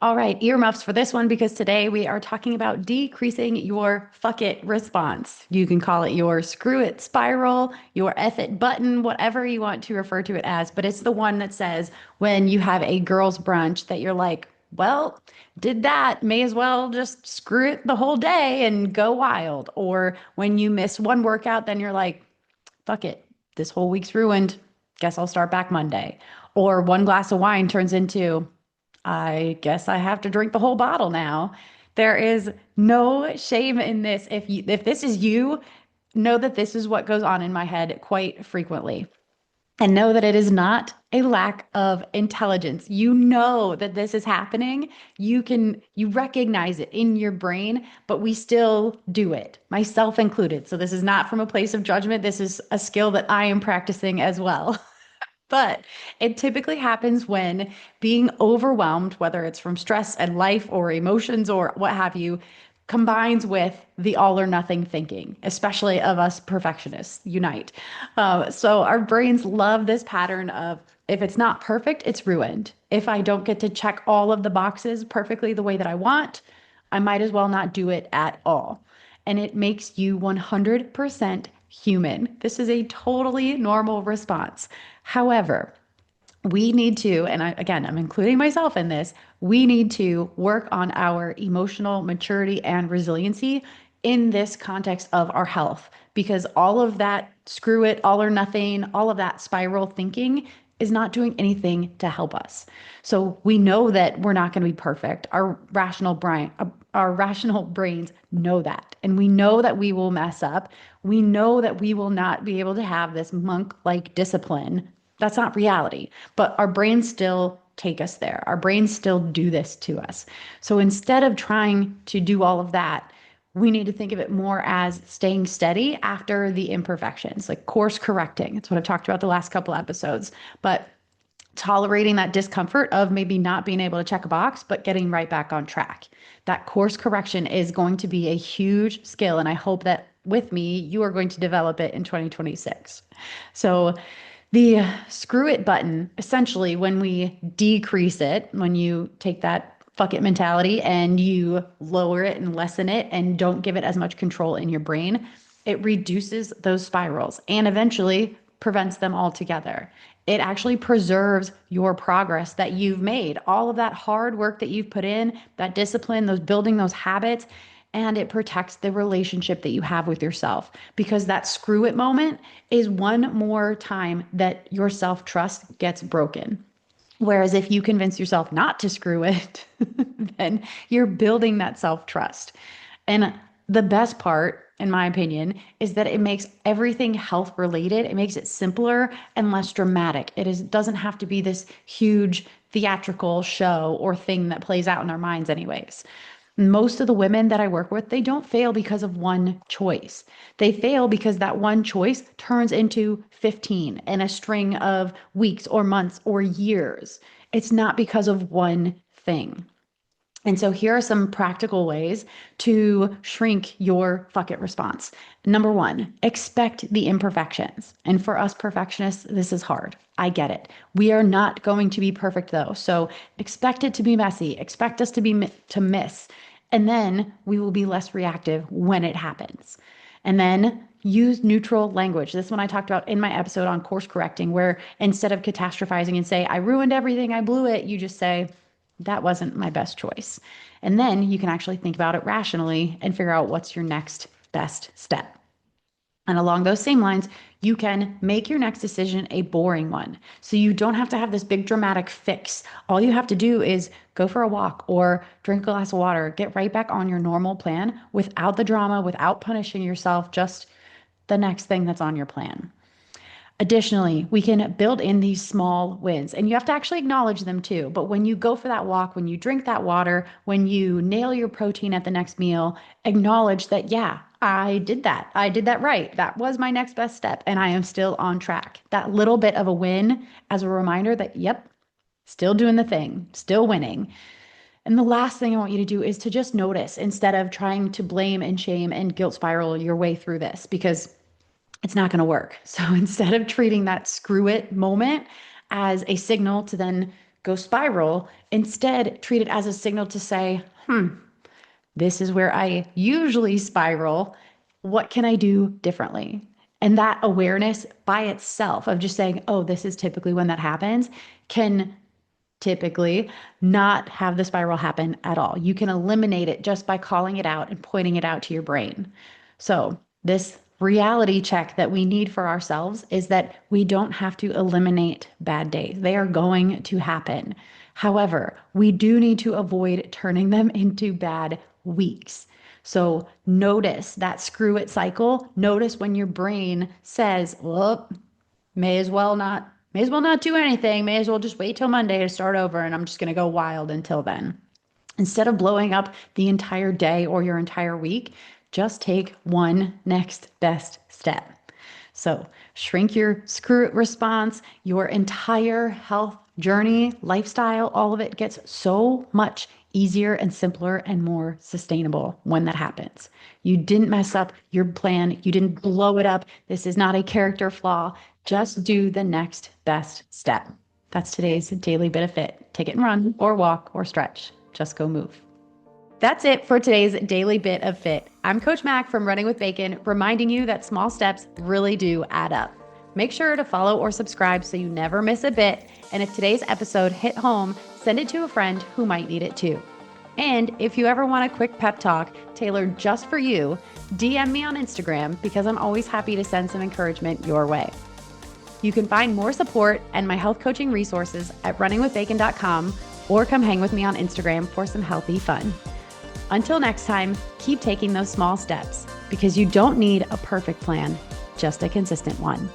All right, earmuffs for this one because today we are talking about decreasing your fuck it response. You can call it your screw it spiral, your F it button, whatever you want to refer to it as, but it's the one that says when you have a girls' brunch that you're like, well, did that, may as well just screw it the whole day and go wild. Or when you miss one workout, then you're like, fuck it, this whole week's ruined. Guess I'll start back Monday. Or one glass of wine turns into, I guess I have to drink the whole bottle now. There is no shame in this. If this is you, know that this is what goes on in my head quite frequently. And know that it is not a lack of intelligence. You know that this is happening. You recognize it in your brain, but we still do it, myself included. So this is not from a place of judgment. This is a skill that I am practicing as well. But it typically happens when being overwhelmed, whether it's from stress and life or emotions or what have you, combines with the all or nothing thinking, especially of us perfectionists unite. So our brains love this pattern of if it's not perfect, it's ruined. If I don't get to check all of the boxes perfectly the way that I want, I might as well not do it at all. And it makes you 100% human. This is a totally normal response. However, we need to, and again, I'm including myself in this, we need to work on our emotional maturity and resiliency in this context of our health because all of that screw it, all or nothing, all of that spiral thinking is not doing anything to help us. So we know that we're not going to be perfect. Our rational brains know that. And we know that we will mess up. We know that we will not be able to have this monk-like discipline. That's not reality, but our brains still take us there. Our brains still do this to us. So instead of trying to do all of that, we need to think of it more as staying steady after the imperfections, like course correcting. It's what I've talked about the last couple episodes, but tolerating that discomfort of maybe not being able to check a box, but getting right back on track. That course correction is going to be a huge skill. And I hope that with me, you are going to develop it in 2026. So the screw it button, essentially, when we decrease it, when you take that fuck it mentality and you lower it and lessen it and don't give it as much control in your brain, it reduces those spirals and eventually prevents them altogether. It actually preserves your progress that you've made, all of that hard work that you've put in, that discipline, those building those habits, and it protects the relationship that you have with yourself because that screw it moment is one more time that your self trust gets broken. Whereas if you convince yourself not to screw it, then you're building that self trust. And the best part, in my opinion, is that it makes everything health related. It makes it simpler and less dramatic. Doesn't have to be this huge theatrical show or thing that plays out in our minds anyways. Most of the women that I work with, they don't fail because of one choice. They fail because that one choice turns into 15 in a string of weeks or months or years. It's not because of one thing. And so here are some practical ways to shrink your fuck it response. Number one, expect the imperfections. And for us perfectionists, this is hard. I get it. We are not going to be perfect though. So expect it to be messy. Expect us to miss. And then we will be less reactive when it happens. And then use neutral language. This one I talked about in my episode on course correcting, where instead of catastrophizing and say, I ruined everything, I blew it, you just say, that wasn't my best choice. And then you can actually think about it rationally and figure out what's your next best step. And along those same lines, you can make your next decision a boring one. So you don't have to have this big dramatic fix. All you have to do is go for a walk or drink a glass of water, get right back on your normal plan without the drama, without punishing yourself, just the next thing that's on your plan. Additionally, we can build in these small wins and you have to actually acknowledge them too. But when you go for that walk, when you drink that water, when you nail your protein at the next meal, acknowledge that, yeah, I did that. I did that right. That was my next best step and I am still on track. That little bit of a win as a reminder that, yep, still doing the thing, still winning. And the last thing I want you to do is to just notice instead of trying to blame and shame and guilt spiral your way through this because it's not going to work. So instead of treating that screw it moment as a signal to then go spiral. Instead, treat it as a signal to say, this is where I usually spiral. What can I do differently? And that awareness by itself of just saying, oh, this is typically when that happens, can typically not have the spiral happen at all. You can eliminate it just by calling it out and pointing it out to your brain. So, this reality check that we need for ourselves is that we don't have to eliminate bad days. They are going to happen. However, we do need to avoid turning them into bad weeks. So notice that screw it cycle. Notice when your brain says, well, may as well not do anything. May as well just wait till Monday to start over. And I'm just going to go wild until then. Instead of blowing up the entire day or your entire week, just take one next best step. So shrink your screw it response, your entire health journey, lifestyle, all of it gets so much easier and simpler and more sustainable when that happens. You didn't mess up your plan. You didn't blow it up. This is not a character flaw. Just do the next best step. That's today's daily bit of fit. Take it and run or walk or stretch. Just go move. That's it for today's daily bit of fit. I'm Coach Mack from Running with Bacon, reminding you that small steps really do add up. Make sure to follow or subscribe so you never miss a bit. And if today's episode hit home, send it to a friend who might need it too. And if you ever want a quick pep talk tailored just for you, DM me on Instagram because I'm always happy to send some encouragement your way. You can find more support and my health coaching resources at runningwithbacon.com or come hang with me on Instagram for some healthy fun. Until next time, keep taking those small steps because you don't need a perfect plan, just a consistent one.